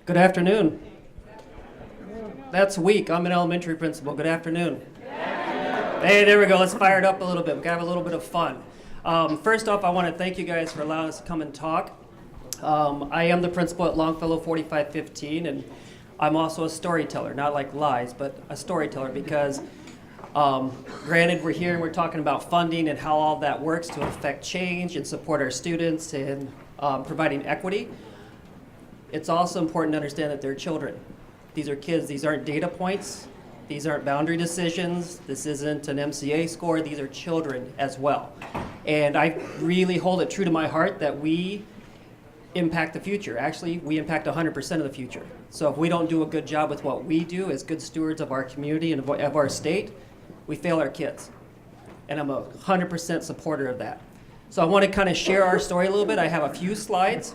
Good afternoon. That's weak. I'm an elementary principal. Good afternoon. Hey, there we go. Let's fire it up a little bit. We can have a little bit of fun. First off, I want to thank you guys for allowing us to come and talk. I am the principal at Longfellow 4515, and I'm also a storyteller, not like lies, but a storyteller because granted, we're here and we're talking about funding and how all that works to affect change and support our students and providing equity. It's also important to understand that they're children. These are kids. These aren't data points. These aren't boundary decisions. This isn't an MCA score. These are children as well. And I really hold it true to my heart that we impact the future. Actually, we impact 100% of the future. So if we don't do a good job with what we do as good stewards of our community and of our state, we fail our kids. And I'm a 100% supporter of that. So I want to kind of share our story a little bit. I have a few slides,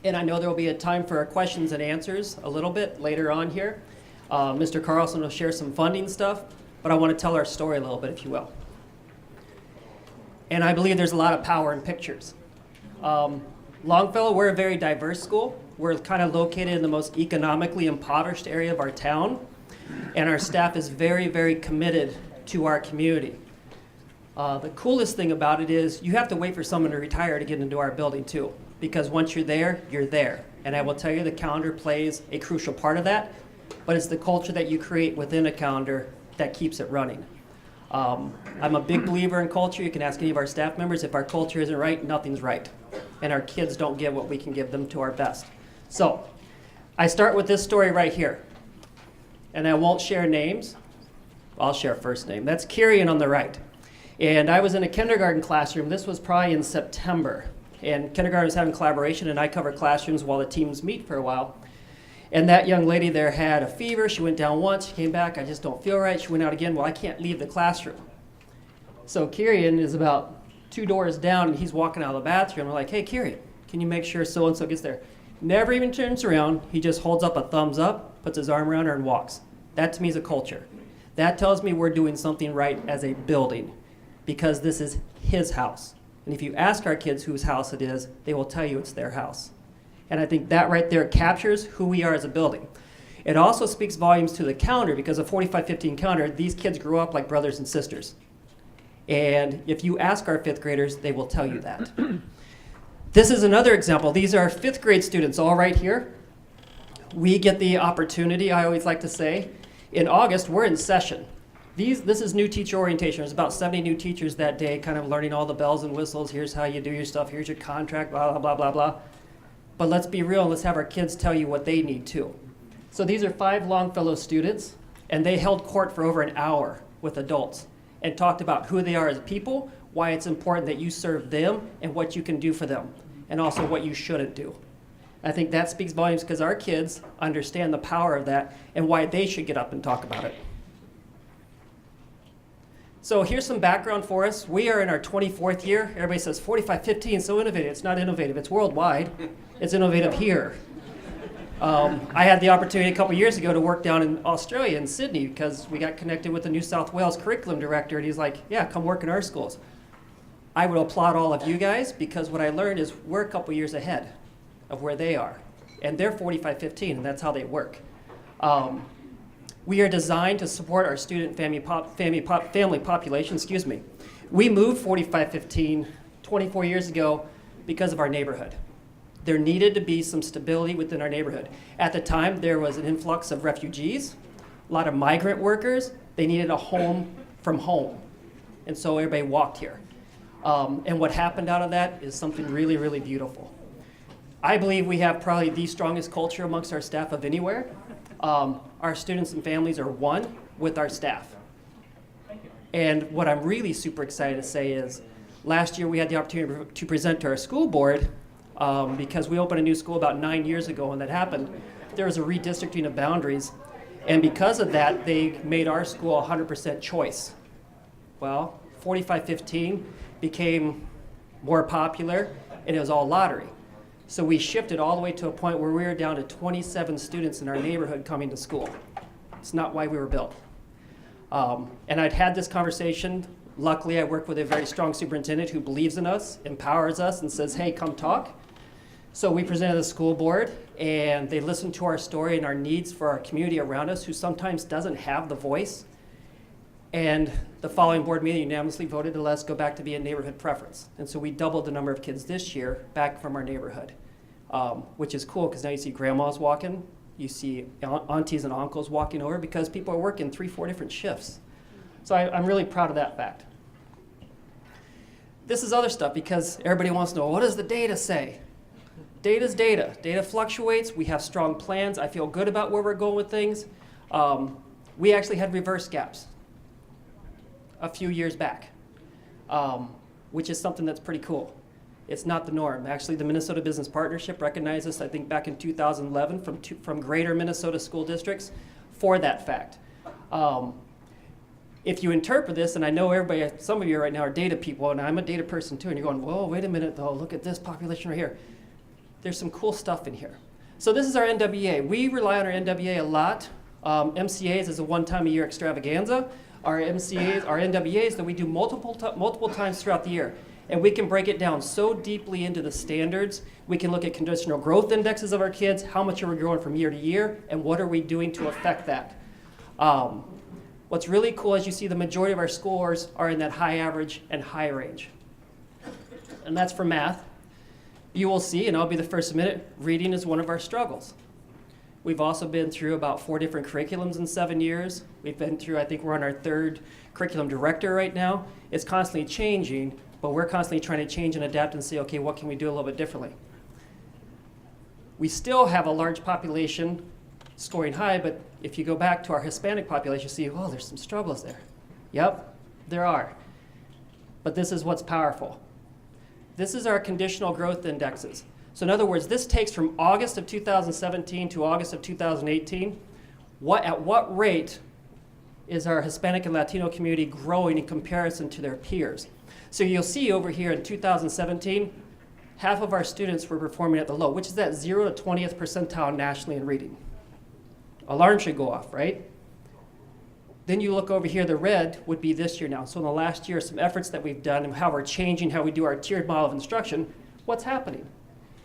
and I know there will be a time for questions and answers a little bit later on here. Mr. Carlson will share some funding stuff, but I want to tell our story a little bit, if you will. And I believe there's a lot of power in pictures. Longfellow, we're a very diverse school. We're kind of located in the most economically impoverished area of our town, and our staff is very, very committed to our community. The coolest thing about it is you have to wait for someone to retire to get into our building too, because once you're there, you're there. And I will tell you the calendar plays a crucial part of that, but it's the culture that you create within a calendar that keeps it running. I'm a big believer in culture. You can ask any of our staff members, if our culture isn't right, nothing's right. And our kids don't get what we can give them to our best. So I start with this story right here. And I won't share names. I'll share first name. That's Kirian on the right. And I was in a kindergarten classroom. This was probably in September. And kindergarten was having collaboration, and I cover classrooms while the teams meet for a while. And that young lady there had a fever. She went down once. She came back. I just don't feel right. She went out again. Well, I can't leave the classroom. So Kirian is about 2 doors down, and he's walking out of the bathroom. I'm like, hey, Kirian, can you make sure so-and-so gets there? Never even turns around. He just holds up a thumbs up, puts his arm around her, and walks. That to me is a culture. That tells me we're doing something right as a building, because this is his house. And if you ask our kids whose house it is, they will tell you it's their house. And I think that right there captures who we are as a building. It also speaks volumes to the calendar, because a 4515 calendar, these kids grew up like brothers and sisters. And if you ask our 5th graders, they will tell you that. This is another example. These are 5th grade students all right here. We get the opportunity, I always like to say, in August, we're in session. This is new teacher orientation. There's about 70 new teachers that day, kind of learning all the bells and whistles. Here's how you do your stuff. Here's your contract, blah, blah, blah, blah, blah. But let's be real, and let's have our kids tell you what they need too. So these are 5 Longfellow students, and they held court for over an hour with adults and talked about who they are as people, why it's important that you serve them, and what you can do for them, and also what you shouldn't do. I think that speaks volumes because our kids understand the power of that and why they should get up and talk about it. So here's some background for us. We are in our 24th year. Everybody says 4515, so innovative. It's not innovative, it's worldwide. It's innovative here. I had the opportunity a couple years ago to work down in Australia, in Sydney, because we got connected with the New South Wales curriculum director, and he's like, yeah, come work in our schools. I would applaud all of you guys, because what I learned is we're a couple years ahead of where they are. And they're 4515, and that's how they work. We are designed to support our student family population. We moved 4515 24 years ago because of our neighborhood. There needed to be some stability within our neighborhood. At the time, there was an influx of refugees, a lot of migrant workers. They needed a home from home. And so everybody walked here. And what happened out of that is something really, really beautiful. I believe we have probably the strongest culture amongst our staff of anywhere. Our students and families are one with our staff. And what I'm really super excited to say is, last year we had the opportunity to present to our school board because we opened a new school about 9 years ago when that happened. There was a redistricting of boundaries, and because of that, they made our school 100% choice. Well, 4515 became more popular, and it was all lottery. So we shifted all the way to a point where we were down to 27 students in our neighborhood coming to school. It's not why we were built. And I'd had this conversation. Luckily, I work with a very strong superintendent who believes in us, empowers us, and says, hey, come talk. So we presented to the school board, and they listened to our story and our needs for our community around us who sometimes doesn't have the voice. And the following board meeting unanimously voted to let us go back to be a neighborhood preference. And so we doubled the number of kids this year back from our neighborhood, which is cool because now you see grandmas walking, you see aunties and uncles walking over because people are working 3-4 different shifts. So I'm really proud of that fact. This is other stuff because everybody wants to know, what does the data say? Data's data. Data fluctuates. We have strong plans. I feel good about where we're going with things. We actually had reverse gaps a few years back, which is something that's pretty cool. It's not the norm. Actually, the Minnesota Business Partnership recognized us, I think, back in 2011 from greater Minnesota school districts for that fact. If you interpret this, and I know everybody, some of you right now are data people, and I'm a data person too, and you're going, whoa, wait a minute though, look at this population right here. There's some cool stuff in here. So this is our NWA. We rely on our NWA a lot. MCAs is a one-time-a-year extravaganza. Our MCAs, our NWAs that we do multiple times throughout the year. And we can break it down so deeply into the standards. We can look at conditional growth indexes of our kids, how much are we growing from year to year, and what are we doing to affect that. What's really cool is you see the majority of our scores are in that high average and high range. And that's for math. You will see, and I'll be the first to admit it, reading is one of our struggles. We've also been through about 4 different curriculums in 7 years. We've been through, I think we're on our 3rd curriculum director right now. It's constantly changing, but we're constantly trying to change and adapt and say, okay, what can we do a little bit differently? We still have a large population scoring high, but if you go back to our Hispanic population, you see, oh, there's some struggles there. Yep, there are. But this is what's powerful. This is our conditional growth indexes. So in other words, this takes from August of 2017 to August of 2018. At what rate is our Hispanic and Latino community growing in comparison to their peers? So you'll see over here in 2017, half of our students were performing at the low, which is that 0 to 20th percentile nationally in reading. Alarm should go off, right? Then you look over here, the red would be this year now. So in the last year, some efforts that we've done and how we're changing how we do our tiered model of instruction, what's happening?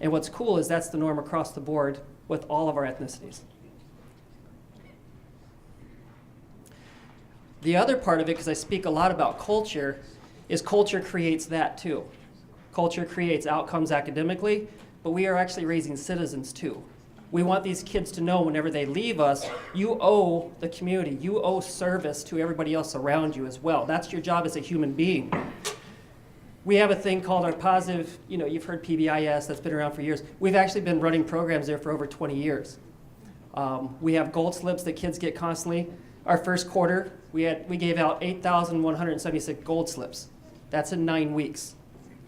And what's cool is that's the norm across the board with all of our ethnicities. The other part of it, because I speak a lot about culture, is culture creates that too. Culture creates outcomes academically, but we are actually raising citizens too. We want these kids to know whenever they leave us, you owe the community, you owe service to everybody else around you as well. That's your job as a human being. We have a thing called our positive, you've heard PBIS, that's been around for years. We've actually been running programs there for over 20 years. We have gold slips that kids get constantly. Our first quarter, we gave out 8,176 gold slips. That's in 9 weeks.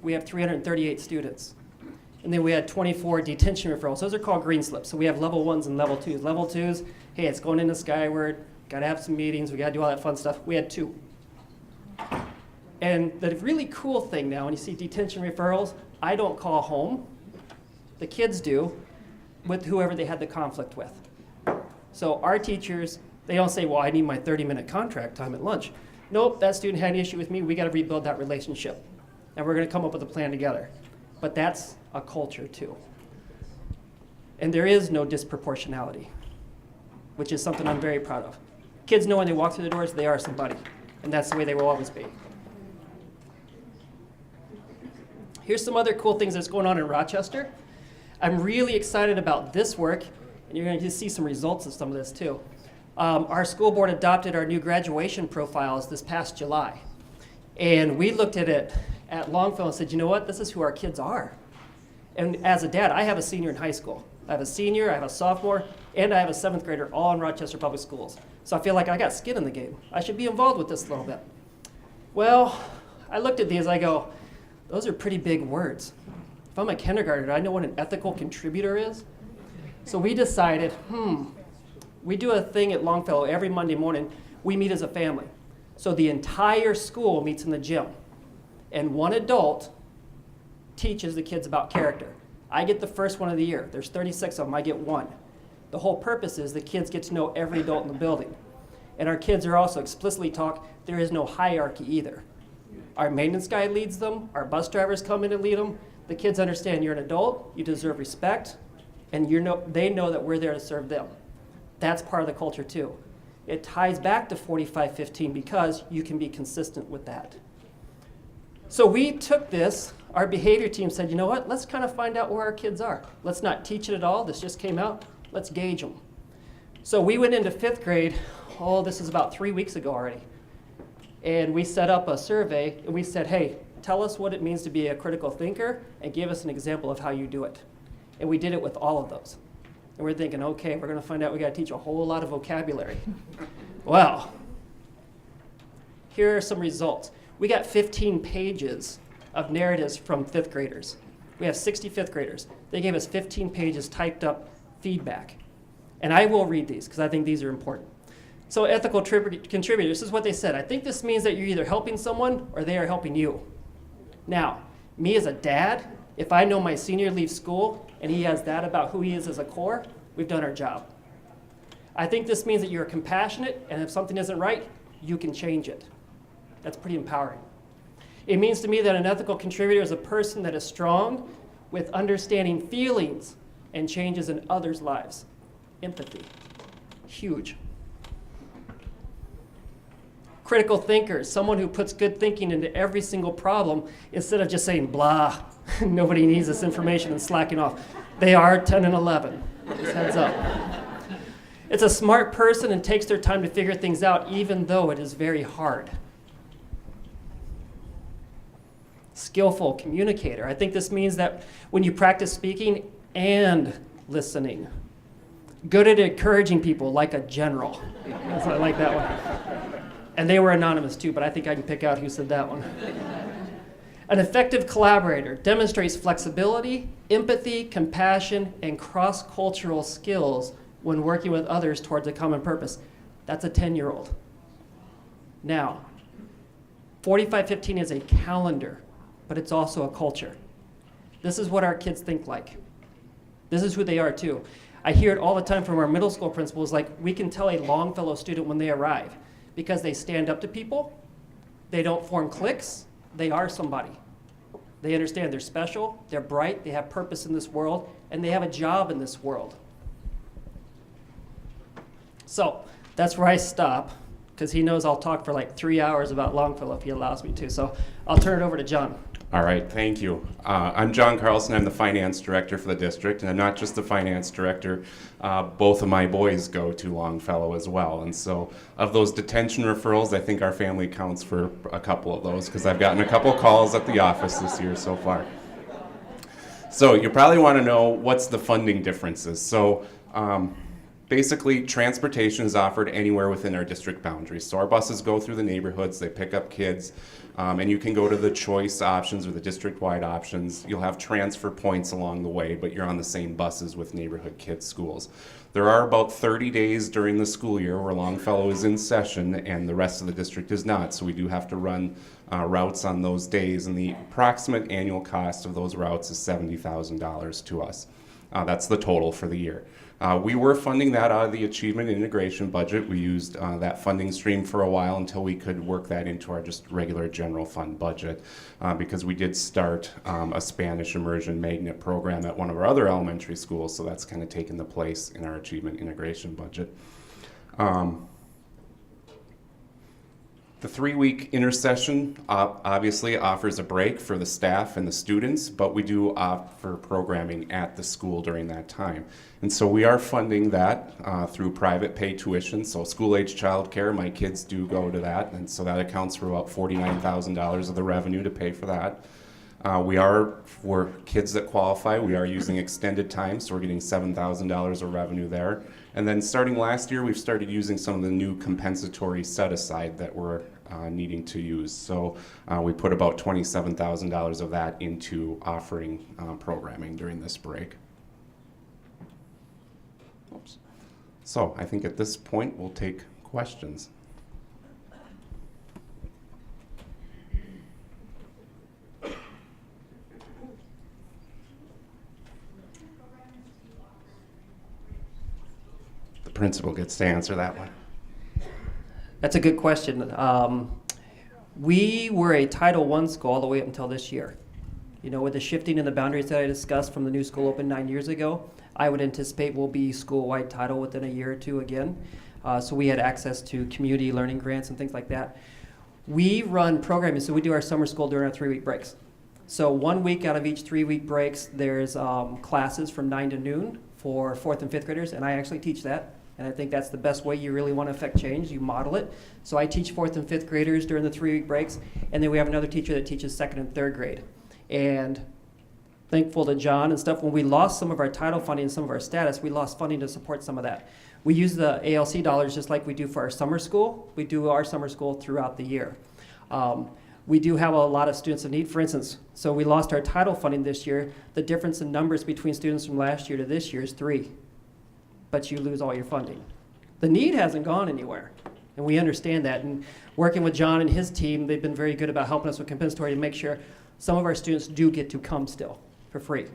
We have 338 students. And then we had 24 detention referrals. Those are called green slips. So we have level 1s and level 2s. Level 2s, hey, it's going into Skyward, got to have some meetings, we got to do all that fun stuff. We had 2. And the really cool thing now, when you see detention referrals, I don't call home. The kids do, with whoever they had the conflict with. So our teachers, they don't say, well, I need my 30-minute contract time at lunch. Nope, that student had an issue with me. We got to rebuild that relationship. And we're going to come up with a plan together. But that's a culture too. And there is no disproportionality, which is something I'm very proud of. Kids know when they walk through the doors, they are somebody. And that's the way they will always be. Here's some other cool things that's going on in Rochester. I'm really excited about this work, and you're going to see some results of some of this too. Our school board adopted our new graduation profiles this past July. And we looked at it at Longfellow and said, you know what, this is who our kids are. And as a dad, I have a senior in high school. I have a senior, I have a sophomore, and I have a 7th grader, all in Rochester Public Schools. So I feel like I got skin in the game. I should be involved with this a little bit. Well, I looked at these, I go, those are pretty big words. If I'm a kindergartner, I know what an ethical contributor is. So we decided, we do a thing at Longfellow every Monday morning. We meet as a family. So the entire school meets in the gym. And one adult teaches the kids about character. I get the first one of the year. There's 36 of them. I get 1. The whole purpose is the kids get to know every adult in the building. And our kids are also explicitly taught there is no hierarchy either. Our maintenance guy leads them. Our bus drivers come in and lead them. The kids understand you're an adult, you deserve respect, and they know that we're there to serve them. That's part of the culture too. It ties back to 45-15 because you can be consistent with that. So we took this, our behavior team said, you know what, let's kind of find out where our kids are. Let's not teach it at all, this just came out, let's gauge them. So we went into 5th grade, this is about 3 weeks ago already. And we set up a survey and we said, hey, tell us what it means to be a critical thinker and give us an example of how you do it. And we did it with all of those. And we're thinking, okay, we're gonna find out we gotta teach a whole lot of vocabulary. Well, here are some results. We got 15 pages of narratives from 5th graders. We have 60 5th graders. They gave us 15 pages typed up feedback. And I will read these because I think these are important. So ethical contributors, this is what they said. I think this means that you're either helping someone or they are helping you. Now, me as a dad, if I know my senior leaves school and he has that about who he is as a core, we've done our job. I think this means that you're compassionate, and if something isn't right, you can change it. That's pretty empowering. It means to me that an ethical contributor is a person that is strong with understanding feelings and changes in others' lives. Empathy, huge. Critical thinkers, someone who puts good thinking into every single problem instead of just saying blah, nobody needs this information and slacking off. They are 10 and 11, just heads up. It's a smart person and takes their time to figure things out even though it is very hard. Skillful communicator. I think this means that when you practice speaking and listening. Good at encouraging people like a general. I like that one. And they were anonymous too, but I think I can pick out who said that one. An effective collaborator demonstrates flexibility, empathy, compassion, and cross-cultural skills when working with others towards a common purpose. That's a 10-year-old. Now, 45-15 is a calendar, but it's also a culture. This is what our kids think like. This is who they are too. I hear it all the time from our middle school principals, like we can tell a Longfellow student when they arrive because they stand up to people, they don't form cliques, they are somebody. They understand they're special, they're bright, they have purpose in this world, and they have a job in this world. So that's where I stop, because he knows I'll talk for like 3 hours about Longfellow if he allows me to. So I'll turn it over to John. All right, thank you. I'm John Carlson. I'm the finance director for the district, and I'm not just the finance director. Both of my boys go to Longfellow as well, and so of those detention referrals, I think our family counts for a couple of those because I've gotten a couple of calls at the office this year so far. So you probably want to know what's the funding differences. So basically, transportation is offered anywhere within our district boundaries. So our buses go through the neighborhoods, they pick up kids, and you can go to the choice options or the district-wide options. You'll have transfer points along the way, but you're on the same buses with neighborhood kids' schools. There are about 30 days during the school year where Longfellow is in session and the rest of the district is not, so we do have to run routes on those days, and the approximate annual cost of those routes is $70,000 to us. That's the total for the year. We were funding that out of the Achievement Integration budget. We used that funding stream for a while until we could work that into our just regular general fund budget because we did start a Spanish immersion magnet program at one of our other elementary schools, so that's kind of taken the place in our Achievement Integration budget. The 3-week intersession obviously offers a break for the staff and the students, but we do offer programming at the school during that time. And so we are funding that through private pay tuition. So school-age childcare, my kids do go to that, and so that accounts for about $49,000 of the revenue to pay for that. For kids that qualify, we are using extended time, so we're getting $7,000 of revenue there. And then starting last year, we've started using some of the new compensatory set-aside that we're needing to use. So we put about $27,000 of that into offering programming during this break. Oops. So I think at this point, we'll take questions. Principal gets to answer that one. That's a good question. We were a Title I school all the way up until this year. You know, with the shifting in the boundaries that I discussed from the new school opened 9 years ago, I would anticipate we'll be school-wide title within a year or two again. So we had access to community learning grants and things like that. We run programming, so we do our summer school during our 3-week breaks. So 1 week out of each 3-week breaks, there's classes from 9 to noon for 4th and 5th graders, and I actually teach that. And I think that's the best way you really want to affect change. You model it. So I teach 4th and 5th graders during the 3-week breaks, and then we have another teacher that teaches 2nd and 3rd grade. And thankful to John and stuff, when we lost some of our title funding and some of our status, we lost funding to support some of that. We use the ALC dollars just like we do for our summer school. We do our summer school throughout the year. We do have a lot of students in need. For instance, so we lost our title funding this year. The difference in numbers between students from last year to this year is 3. But you lose all your funding. The need hasn't gone anywhere, and we understand that. And working with John and his team, they've been very good about helping us with compensatory to make sure some of our students do get to come still for free.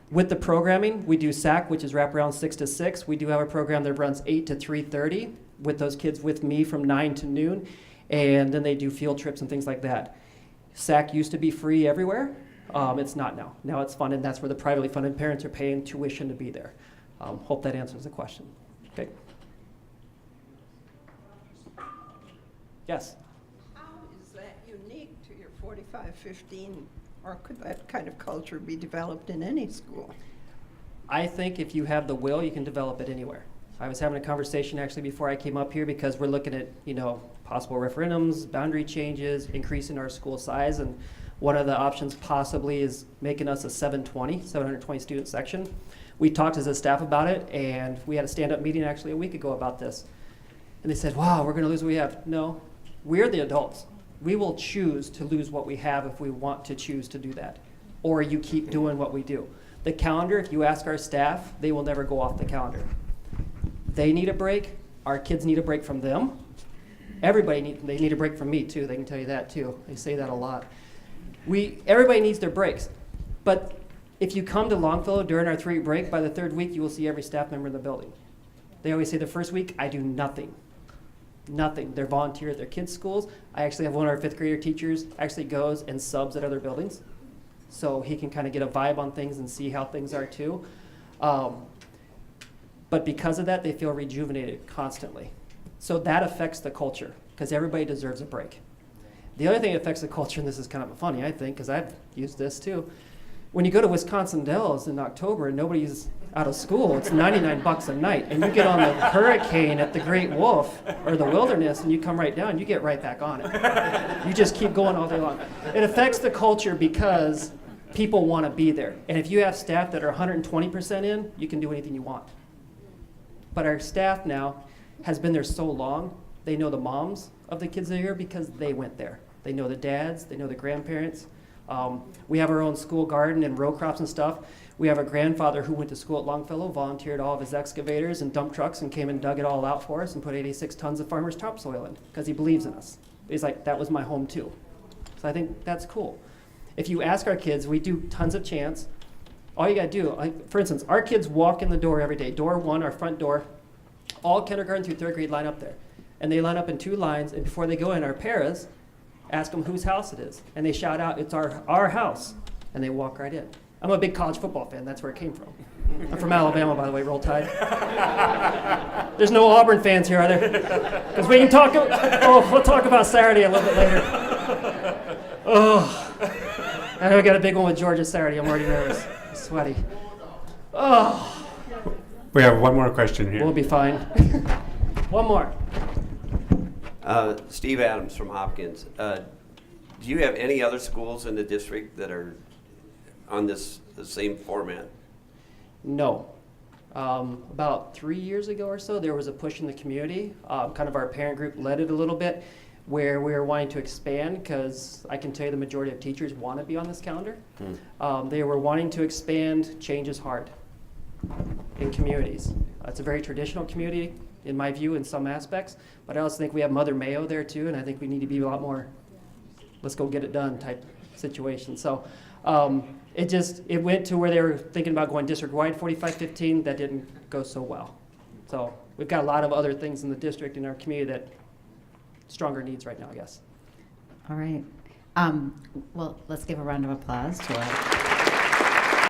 With the programming, we do SAC, which is wraparound 6 to 6. We do have a program that runs 8 to 3:30 with those kids with me from 9 to noon, and then they do field trips and things like that. SAC used to be free everywhere. It's not now. Now it's funded. That's where the privately funded parents are paying tuition to be there. Hope that answers the question. Okay. Yes? How is that unique to your 45-15, or could that kind of culture be developed in any school? I think if you have the will, you can develop it anywhere. I was having a conversation actually before I came up here because we're looking at, you know, possible referendums, boundary changes, increasing our school size, and one of the options possibly is making us a 720 student section. We talked as a staff about it, and we had a stand-up meeting actually a week ago about this. And they said, wow, we're going to lose what we have. No, we're the adults. We will choose to lose what we have if we want to choose to do that. Or you keep doing what we do. The calendar, if you ask our staff, they will never go off the calendar. They need a break. Our kids need a break from them. They need a break from me too. They can tell you that too. They say that a lot. Everybody needs their breaks. But if you come to Longfellow during our 3-week break, by the 3rd week, you will see every staff member in the building. They always say the first week, I do nothing. Nothing. They're volunteer at their kids' schools. I actually have one of our 5th grader teachers actually goes and subs at other buildings. So he can kind of get a vibe on things and see how things are too. But because of that, they feel rejuvenated constantly. So that affects the culture because everybody deserves a break. The other thing that affects the culture, and this is kind of funny, I think, because I've used this too. When you go to Wisconsin Dells in October and nobody's out of school, it's $99 a night, and you get on the hurricane at the Great Wolf or the Wilderness, and you come right down, you get right back on it. You just keep going all day long. It affects the culture because people want to be there. And if you have staff that are 120% in, you can do anything you want. But our staff now has been there so long, they know the moms of the kids that are here because they went there. They know the dads, they know the grandparents. We have our own school garden and row crops and stuff. We have a grandfather who went to school at Longfellow, volunteered all of his excavators and dump trucks and came and dug it all out for us and put 86 tons of farmer's topsoil in because he believes in us. He's like, that was my home too. So I think that's cool. If you ask our kids, we do tons of chants. All you gotta do, for instance, our kids walk in the door every day. Door 1, our front door, all kindergarten through 3rd grade line up there. And they line up in 2 lines, and before they go in, our paras ask them whose house it is. And they shout out, it's our house. And they walk right in. I'm a big college football fan. That's where it came from. I'm from Alabama, by the way, Roll Tide. There's no Auburn fans here, are there? Because we can talk, we'll talk about Saturday a little bit later. Oh, I know we got a big one with Georgia Saturday. I'm already nervous. I'm sweaty. Oh. We have one more question here. We'll be fine. One more. Steve Adams from Hopkins. Do you have any other schools in the district that are on the same format? No. About 3 years ago or so, there was a push in the community. Kind of our parent group led it a little bit, where we were wanting to expand because I can tell you the majority of teachers want to be on this calendar. They were wanting to expand. Change is hard in communities. It's a very traditional community, in my view, in some aspects. But I also think we have Mother Mayo there too, and I think we need to be a lot more, let's go get it done type situation. So it went to where they were thinking about going district-wide 45-15. That didn't go so well. So we've got a lot of other things in the district, in our community, that stronger needs right now, I guess. All right. Well, let's give a round of applause to our